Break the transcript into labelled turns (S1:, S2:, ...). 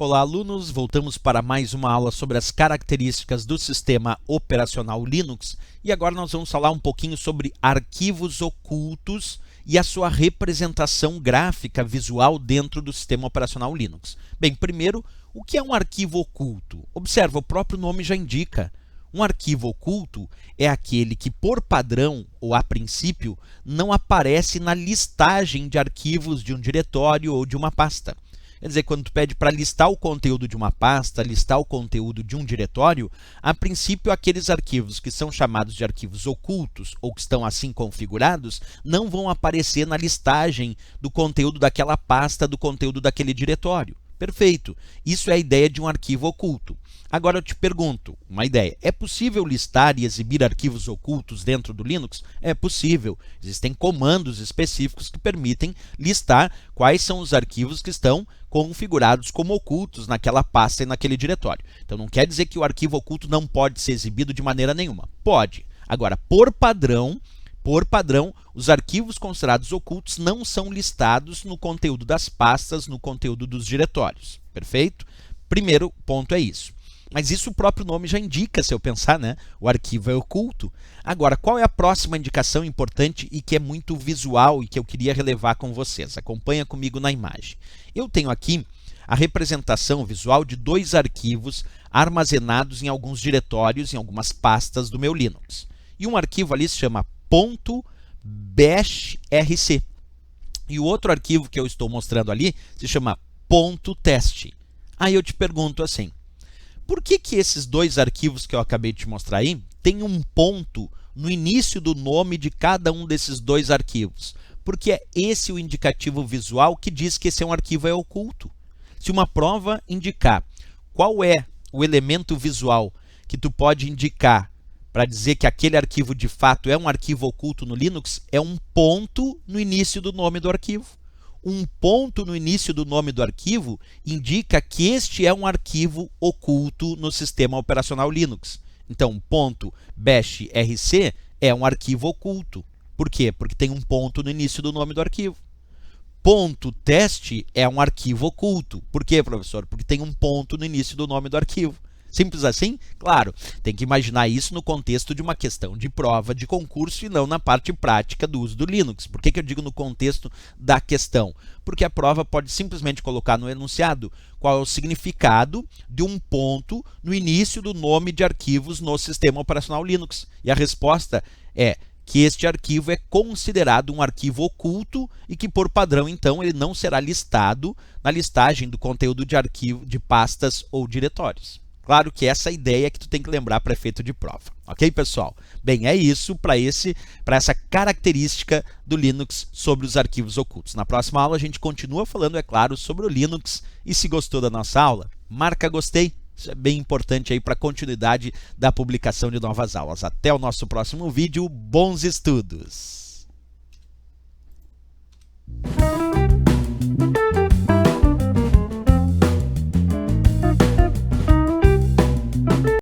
S1: Olá, alunos! Voltamos para mais uma aula sobre as características do sistema operacional Linux e agora nós vamos falar um pouquinho sobre arquivos ocultos e a sua representação gráfica visual dentro do sistema operacional Linux. Bem, primeiro, o que é um arquivo oculto? Observa, o próprio nome já indica. Um arquivo oculto é aquele que, por padrão ou a princípio, não aparece na listagem de arquivos de um diretório ou de uma pasta. Quer dizer, quando tu pede para listar o conteúdo de uma pasta, listar o conteúdo de um diretório, a princípio aqueles arquivos que são chamados de arquivos ocultos ou que estão assim configurados não vão aparecer na listagem do conteúdo daquela pasta, do conteúdo daquele diretório. Perfeito. Isso é a ideia de um arquivo oculto. Agora eu te pergunto, uma ideia, é possível listar e exibir arquivos ocultos dentro do Linux? É possível. Existem comandos específicos que permitem listar quais são os arquivos que estão configurados como ocultos naquela pasta e naquele diretório. Então não quer dizer que o arquivo oculto não pode ser exibido de maneira nenhuma. Pode. Agora, por padrão, os arquivos considerados ocultos não são listados no conteúdo das pastas, no conteúdo dos diretórios. Perfeito? Primeiro ponto é isso. Mas isso o próprio nome já indica, se eu pensar, né? O arquivo é oculto. Agora, qual é a próxima indicação importante e que é muito visual e que eu queria relevar com vocês? Acompanha comigo na imagem. Eu tenho aqui a representação visual de dois arquivos armazenados em alguns diretórios, em algumas pastas do meu Linux. E um arquivo ali se chama .bashrc. E o outro arquivo que eu estou mostrando ali se chama .test. Aí eu te pergunto assim, por que esses dois arquivos que eu acabei de te mostrar aí têm um ponto no início do nome de cada um desses dois arquivos? Porque é esse o indicativo visual que diz que esse é um arquivo oculto. Se uma prova indicar qual é o elemento visual que tu pode indicar para dizer que aquele arquivo de fato é um arquivo oculto no Linux, é um ponto no início do nome do arquivo. Um ponto no início do nome do arquivo indica que este é um arquivo oculto no sistema operacional Linux. Então, .bashrc é um arquivo oculto. Por quê? Porque tem um ponto no início do nome do arquivo. .test é um arquivo oculto. Por quê, professor? Porque tem um ponto no início do nome do arquivo. Simples assim? Claro, tem que imaginar isso no contexto de uma questão de prova de concurso e não na parte prática do uso do Linux. Por que eu digo no contexto da questão? Porque a prova pode simplesmente colocar no enunciado qual é o significado de um ponto no início do nome de arquivos no sistema operacional Linux. E a resposta é que este arquivo é considerado um arquivo oculto e que, por padrão, então, ele não será listado na listagem do conteúdo de arquivo, de pastas ou diretórios. Claro que essa é a ideia que tu tem que lembrar para efeito de prova. Ok, pessoal? Bem, é isso para essa característica do Linux sobre os arquivos ocultos. Na próxima aula a gente continua falando, é claro, sobre o Linux. E se gostou da nossa aula, marca gostei. Isso é bem importante aí para a continuidade da publicação de novas aulas. Até o nosso próximo vídeo. Bons estudos!